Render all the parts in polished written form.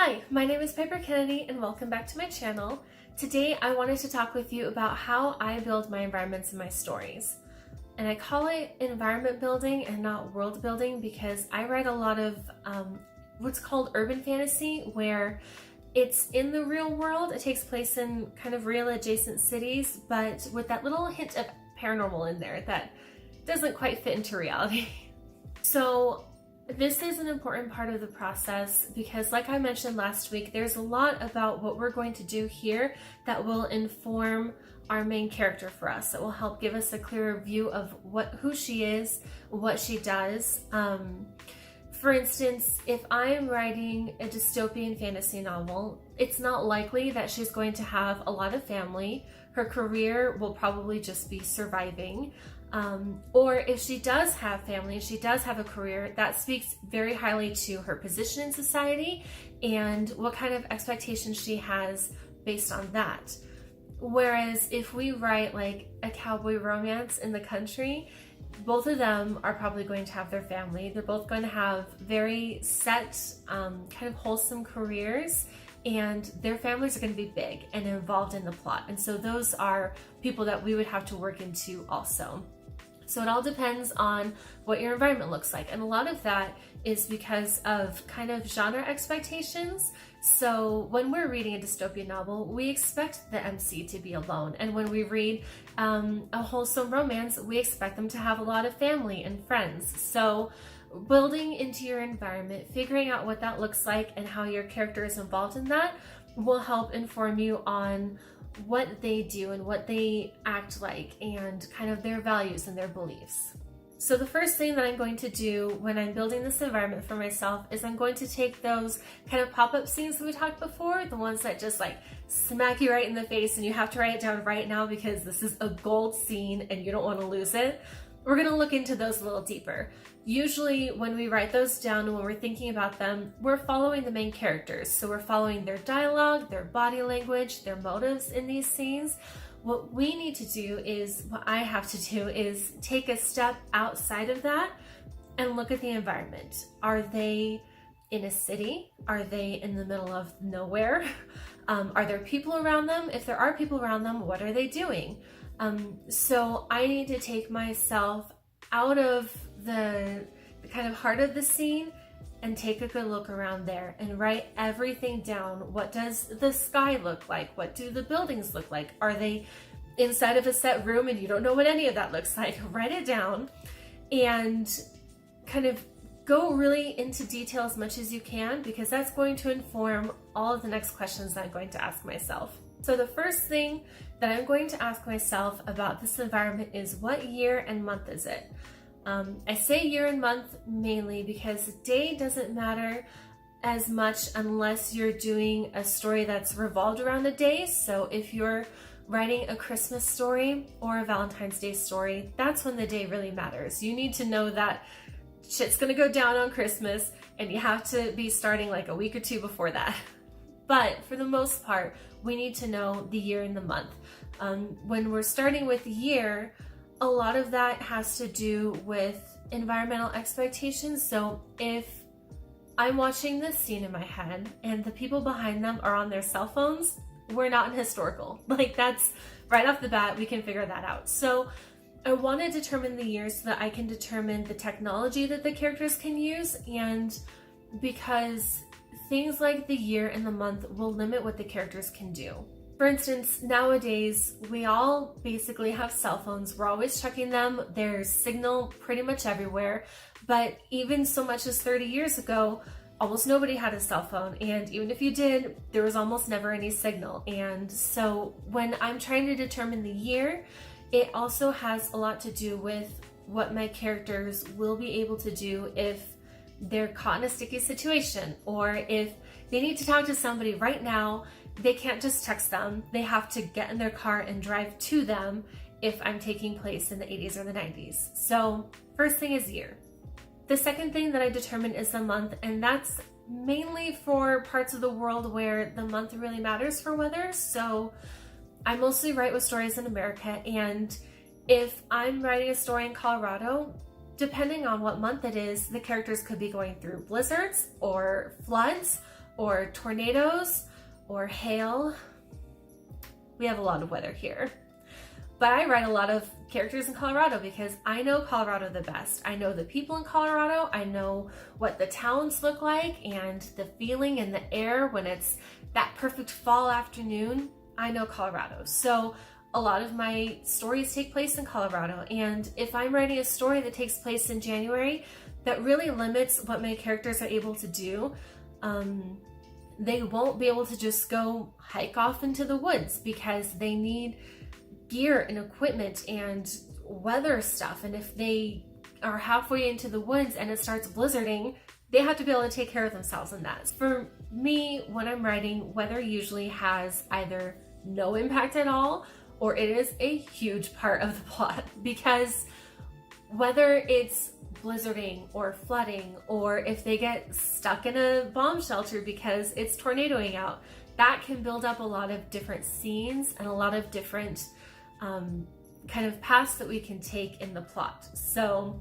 Hi, my name is Piper Kennedy and welcome back to my channel. Today I wanted to talk with you about how I build my environments and my stories. And I call it environment building and not world building because I write a lot of what's called urban fantasy, where it's in the real world. It takes place in kind of real adjacent cities, but with that little hint of paranormal in there that doesn't quite fit into reality. So this is an important part of the process because, like I mentioned last week, there's a lot about what we're going to do here that will inform our main character for us. It will help give us a clearer view of who she is, what she does. For instance, if I am writing a dystopian fantasy novel, it's not likely that she's going to have a lot of family. Her career will probably just be surviving. Or if she does have family, she does have a career, that speaks very highly to her position in society and what kind of expectations she has based on that. Whereas if we write like a cowboy romance in the country, both of them are probably going to have their family. They're both going to have very set, kind of wholesome careers, and their families are going to be big and involved in the plot. And so those are people that we would have to work into also. So it all depends on what your environment looks like. And a lot of that is because of kind of genre expectations. So when we're reading a dystopian novel, we expect the MC to be alone. And when we read a wholesome romance, we expect them to have a lot of family and friends. So building into your environment, figuring out what that looks like and how your character is involved in that will help inform you on what they do and what they act like and kind of their values and their beliefs. So the first thing that I'm going to do when I'm building this environment for myself is I'm going to take those kind of pop-up scenes that we talked before, the ones that just like smack you right in the face and you have to write it down right now because this is a gold scene and you don't want to lose it. We're going to look into those a little deeper. Usually when we write those down and when we're thinking about them, we're following the main characters. So we're following their dialogue, their body language, their motives in these scenes. What we need to do is, what I have to do is take a step outside of that and look at the environment. Are they in a city? Are they in the middle of nowhere? Are there people around them? If there are people around them, what are they doing? So I need to take myself out of the kind of heart of the scene and take a good look around there and write everything down. What does the sky look like? What do the buildings look like? Are they inside of a set room and you don't know what any of that looks like? Write it down and kind of go really into detail as much as you can, because that's going to inform all of the next questions that I'm going to ask myself. So the first thing that I'm going to ask myself about this environment is, what year and month is it? I say year and month mainly because day doesn't matter as much unless you're doing a story that's revolved around a day. So if you're writing a Christmas story or a Valentine's Day story, that's when the day really matters. You need to know that shit's gonna go down on Christmas and you have to be starting like a week or two before that. But for the most part, we need to know the year and the month. When we're starting with the year, a lot of that has to do with environmental expectations. So if I'm watching this scene in my head and the people behind them are on their cell phones, we're not in historical. Like, that's right off the bat, we can figure that out. So I want to determine the year so that I can determine the technology that the characters can use, and because things like the year and the month will limit what the characters can do. For instance, nowadays, we all basically have cell phones. We're always checking them. There's signal pretty much everywhere. But even so much as 30 years ago, almost nobody had a cell phone. And even if you did, there was almost never any signal. And so when I'm trying to determine the year, it also has a lot to do with what my characters will be able to do if they're caught in a sticky situation, or if they need to talk to somebody right now. They can't just text them. They have to get in their car and drive to them if I'm taking place in the 80s or the 90s. So first thing is year. The second thing that I determine is the month, and that's mainly for parts of the world where the month really matters for weather. So I mostly write with stories in America, and if I'm writing a story in Colorado, depending on what month it is, the characters could be going through blizzards or floods or tornadoes or hail. We have a lot of weather here. But I write a lot of characters in Colorado because I know Colorado the best. I know the people in Colorado. I know what the towns look like and the feeling in the air when it's that perfect fall afternoon. I know Colorado. So a lot of my stories take place in Colorado. And if I'm writing a story that takes place in January, that really limits what my characters are able to do. They won't be able to just go hike off into the woods because they need gear and equipment and weather stuff. And if they are halfway into the woods and it starts blizzarding, they have to be able to take care of themselves in that. For me, when I'm writing, weather usually has either no impact at all or it is a huge part of the plot, because whether it's blizzarding or flooding, or if they get stuck in a bomb shelter because it's tornadoing out, that can build up a lot of different scenes and a lot of different kind of paths that we can take in the plot. So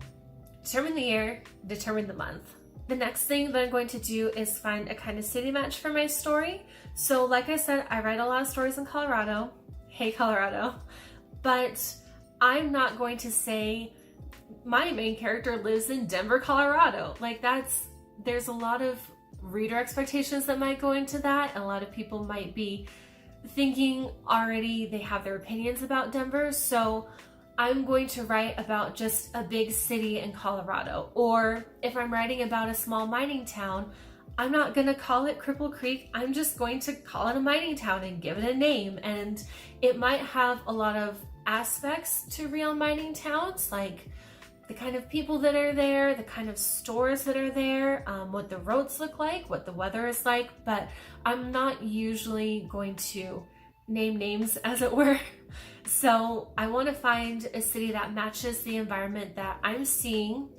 determine the year, determine the month. The next thing that I'm going to do is find a kind of city match for my story. So like I said, I write a lot of stories in Colorado. Hey, Colorado. But I'm not going to say my main character lives in Denver, Colorado. Like there's a lot of reader expectations that might go into that. And a lot of people might be thinking already they have their opinions about Denver. So I'm going to write about just a big city in Colorado. Or if I'm writing about a small mining town, I'm not going to call it Cripple Creek. I'm just going to call it a mining town and give it a name. And it might have a lot of aspects to real mining towns, like the kind of people that are there, the kind of stores that are there, what the roads look like, what the weather is like, but I'm not usually going to name names, as it were. So I want to find a city that matches the environment that I'm seeing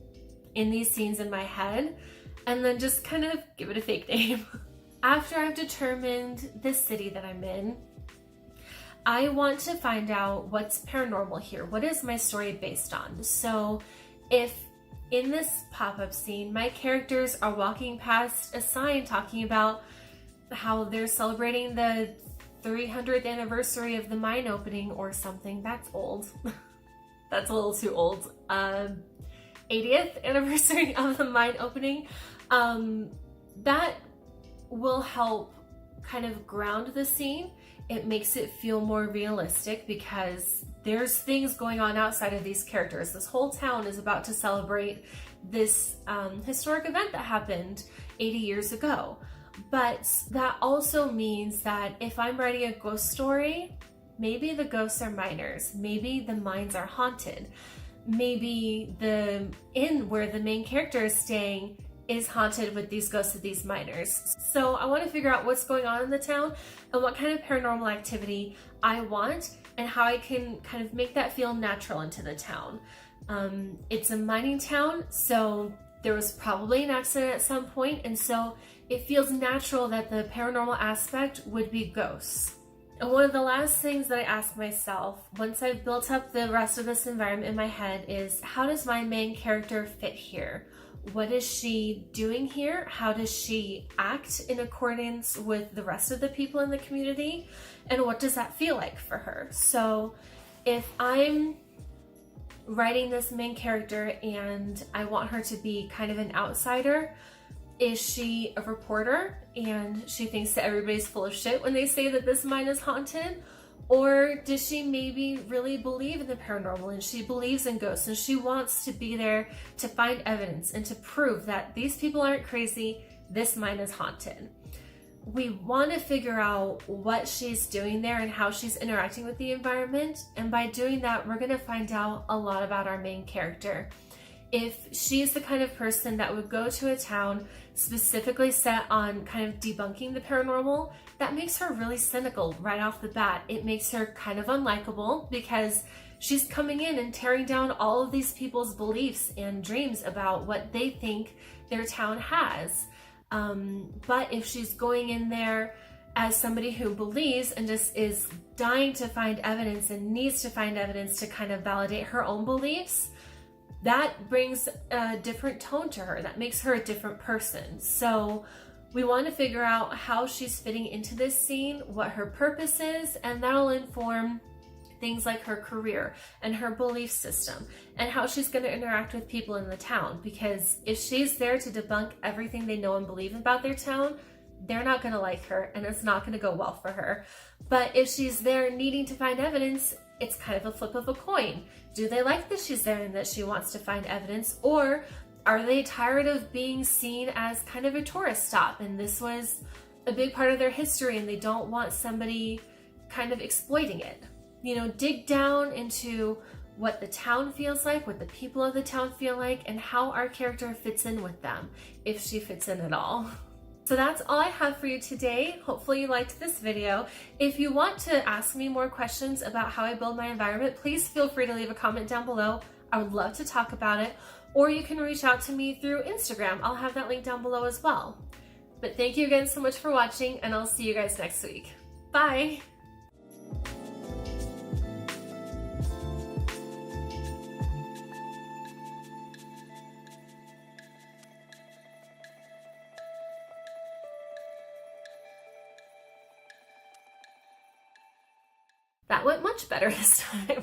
in these scenes in my head, and then just kind of give it a fake name. After I've determined the city that I'm in, I want to find out what's paranormal here. What is my story based on? So if in this pop-up scene, my characters are walking past a sign talking about how they're celebrating the 300th anniversary of the mine opening or something, that's old. That's a little too old. 80th anniversary of the mine opening. That will help kind of ground the scene. It makes it feel more realistic because there's things going on outside of these characters. This whole town is about to celebrate this historic event that happened 80 years ago. But that also means that if I'm writing a ghost story, maybe the ghosts are miners, maybe the mines are haunted, maybe the inn where the main character is staying is haunted with these ghosts of these miners. So I want to figure out what's going on in the town and what kind of paranormal activity I want and how I can kind of make that feel natural into the town. It's a mining town, so there was probably an accident at some point, and so it feels natural that the paranormal aspect would be ghosts. And one of the last things that I ask myself once I've built up the rest of this environment in my head is, how does my main character fit here? What is she doing here? How does she act in accordance with the rest of the people in the community? And what does that feel like for her? So if I'm writing this main character and I want her to be kind of an outsider, is she a reporter and she thinks that everybody's full of shit when they say that this mine is haunted? Or does she maybe really believe in the paranormal and she believes in ghosts and she wants to be there to find evidence and to prove that these people aren't crazy, this mine is haunted? We want to figure out what she's doing there and how she's interacting with the environment, and by doing that, we're going to find out a lot about our main character. If she's the kind of person that would go to a town specifically set on kind of debunking the paranormal, that makes her really cynical right off the bat. It makes her kind of unlikable because she's coming in and tearing down all of these people's beliefs and dreams about what they think their town has. But if she's going in there as somebody who believes and just is dying to find evidence and needs to find evidence to kind of validate her own beliefs, that brings a different tone to her. That makes her a different person. So We want to figure out how she's fitting into this scene, what her purpose is, and that'll inform things like her career and her belief system and how she's going to interact with people in the town. Because if she's there to debunk everything they know and believe about their town, they're not going to like her and it's not going to go well for her. But if she's there needing to find evidence, it's kind of a flip of a coin. Do they like that she's there and that she wants to find evidence, or are they tired of being seen as kind of a tourist stop and this was a big part of their history and they don't want somebody kind of exploiting it? You know, dig down into what the town feels like, what the people of the town feel like, and how our character fits in with them, if she fits in at all. So that's all I have for you today. Hopefully you liked this video. If you want to ask me more questions about how I build my environment, please feel free to leave a comment down below. I would love to talk about it. Or you can reach out to me through Instagram. I'll have that link down below as well. But thank you again so much for watching, and I'll see you guys next week. Bye! That went much better this time.